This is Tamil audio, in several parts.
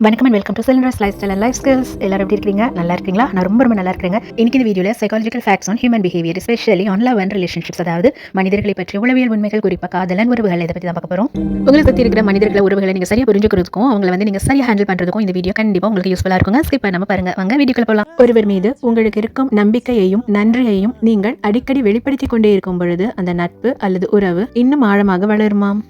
வணக்கம் and welcome to cylinders life style and life skills. எல்லாரும் எப்படி இருக்கீங்க? நல்லா இருக்கீங்களா? நான் ரொம்ப நல்லா இருக்கிறேங்க. இன்னைக்கு இந்த வீடியோவில் psychological facts on human behaviour, especially on love and relationships, அதாவது மனிதர்களை பற்றிய உளவியல் உண்மைகள், குறிப்பாக காதலன் உறவுகள், இதை பற்றி தான் பார்க்க போகிறோம். உங்களை சுற்றி இருக்கிற மனிதர்களை உறவுகளை நீங்கள் சரியாக புரிஞ்சுக்கிறதுக்கும் அவங்களை நீங்கள் சரியாக ஹேண்டில் பண்ணுறதுக்கும் இந்த வீடியோ கண்டிப்பாக உங்களுக்கு யூஸ்ஃபுல்லாக இருக்குங்க. ஸ்கிப் பண்ணாமல் பாருங்க. வாங்க வீடியோக்குள்ள போகலாம். ஒருவர் மீது உங்களுக்கு இருக்கும் நம்பிக்கையையும் நன்றியையும் நீங்கள் அடிக்கடி வெளிப்படுத்தி கொண்டே இருக்கும் பொழுது அந்த நட்பு அல்லது உறவு இன்னும் ஆழமாக வளருமாம்.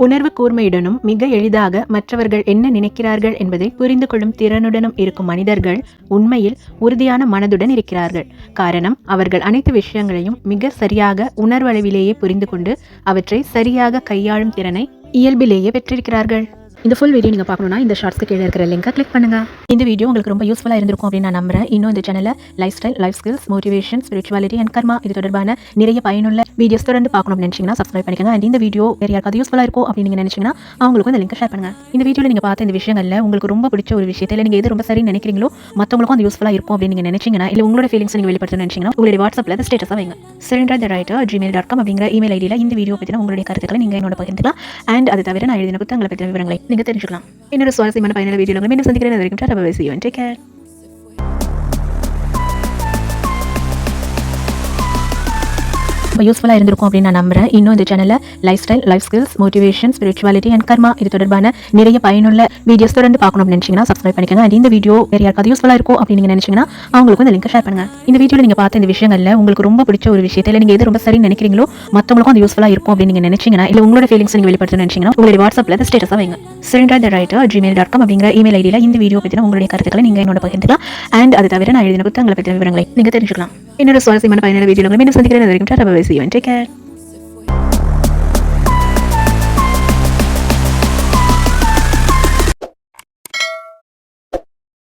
உணர்வு கூர்மையுடனும் மிக எளிதாக மற்றவர்கள் என்ன நினைக்கிறார்கள் என்பதை புரிந்து கொள்ளும் திறனுடனும் இருக்கும் மனிதர்கள் உண்மையில் உறுதியான மனதுடன் இருக்கிறார்கள். காரணம், அவர்கள் அனைத்து விஷயங்களையும் மிக சரியாக உணர்வளவிலேயே புரிந்து கொண்டு அவற்றை சரியாக கையாளும் திறனை இயல்பிலேயே பெற்றிருக்கிறார்கள். இந்த ஃபுல் வீடியோ நீங்கள் பார்க்கணும்னா இந்த ஷார்ட்ஸ்க்கு கீழே இருக்கிற லிங்கை கிளிக் பண்ணுங்க. இந்த வீடியோ உங்களுக்கு ரொம்ப யூஸ்ஃபுல்லாக இருந்திருக்கும் அப்படின்னு நான் நம்புறேன். இன்னும் இந்த சேனலில் lifestyle, life skills, motivation, spirituality and karma இது தொடர்பான நிறைய பயனுள்ள வீடியோஸ் தொடர்ந்து பார்க்கணும்னு நினைச்சீங்கன்னா சப்ஸ்கிரைப் பண்ணிக்கோங்க. அண்ட் இந்த வீடியோ வேறு யாருக்காவது யூஸ்ஃபுல்லாக இருக்கும் அப்படின்னு நீங்கள் நினைச்சீங்கன்னா அவங்களுக்கும் இந்த லிங்கை ஷேர் பண்ணுங்க. இந்த வீடியோவில் நீங்கள் பார்த்த இந்த விஷயங்களில் உங்களுக்கு ரொம்ப பிடிச்ச ஒரு விஷயத்தில் நீங்கள் எது ரொம்ப சரின்னு நினைக்கிறீங்களோ மற்றவங்களுக்கும் அது யூஸ்ஃபுல்லாக இருக்கும் அப்படின்னு நீங்கள் நினைச்சீங்கன்னா, இல்லை உங்களோட ஃபீலிங்ஸ் நீங்கள் வெளிப்படுத்தணும்னு நினைச்சீங்கன்னா உங்களுடைய வாட்ஸ்அப்பில் அதை ஸ்டேட்டஸாக வைங்க. cylinder@gmail.com அப்படிங்கிற இமெயில் ஐடியில் இந்த வீடியோ பற்றின உங்களுடைய கருத்துக்களை நீங்கள் என்னோட பகிர்ந்துக்கலாம். அண்ட் அது தவிர நான் எழுதின புத்தகங்களை பற்றின விவரங்களை நீங்கள் தெரிஞ்சுக்கலாம். இன்னொரு சுவாரஸ்யமான பயனுள்ள வீடியோவில் மீண்டும் சந்திக்கிறேன். அது வரைக்கும் tata, bye, see you and take care. ரொம்ப யூஸ்ஃபுல்லாக இருந்திருக்கும் அப்படின்னு நான் நம்புறேன். இன்னும் இந்த சேனலில் lifestyle, life skills, motivation, spirituality and karma இது தொடர்பான நிறைய பயனுள்ள வீடியோஸ் தொடர்ந்து பார்க்கணும்னு நினைச்சீங்கன்னா சப்ஸ்கிரைப் பண்ணிக்கோங்க. அண்ட் இந்த வீடியோ வேறு யாருக்காவது யூஸ்ஃபுல்லாக இருக்கும் அப்படின்னு நீங்கள் நினைச்சீங்கன்னா அவங்களுக்கும் இந்த லிங்கை ஷேர் பண்ணுங்க. இந்த வீடியோவில் நீங்கள் பார்த்த இந்த விஷயங்களில் உங்களுக்கு ரொம்ப பிடிச்ச ஒரு விஷயத்தில் நீங்கள் எது ரொம்ப சரின்னு நினைக்கிறீங்களோ மற்றவங்களுக்கும் அது யூஸ்ஃபுல்லாக இருக்கும் அப்படின்னு நீங்கள் நினைச்சீங்கன்னா, இல்லை உங்களோட ஃபீலிங்ஸ் நீங்கள் வெளிப்படுத்தணும்னு நினைச்சீங்கன்னா உங்களுடைய வாட்ஸ்அப்பில் அதை ஸ்டேட்டஸாக வைங்க. cylinder@gmail.com அப்படிங்கிற இமெயில் ஐடியில் இந்த வீடியோ பற்றின உங்களுடைய கருத்துக்களை நீங்கள் என்னோட பகிர்ந்துக்கலாம். அண்ட் அது தவிர நான் எழுதின புத்தகங்களை பற்றின விவரங்களை நீங்கள் தெரிஞ்சுக்கலாம். இன்னொரு சுவாரஸ்யமான பயனுள்ள வீடியோவில் மீண்டும் சந்திக்கிறேன். அது வரைக்கும் tata, bye, see you and take care.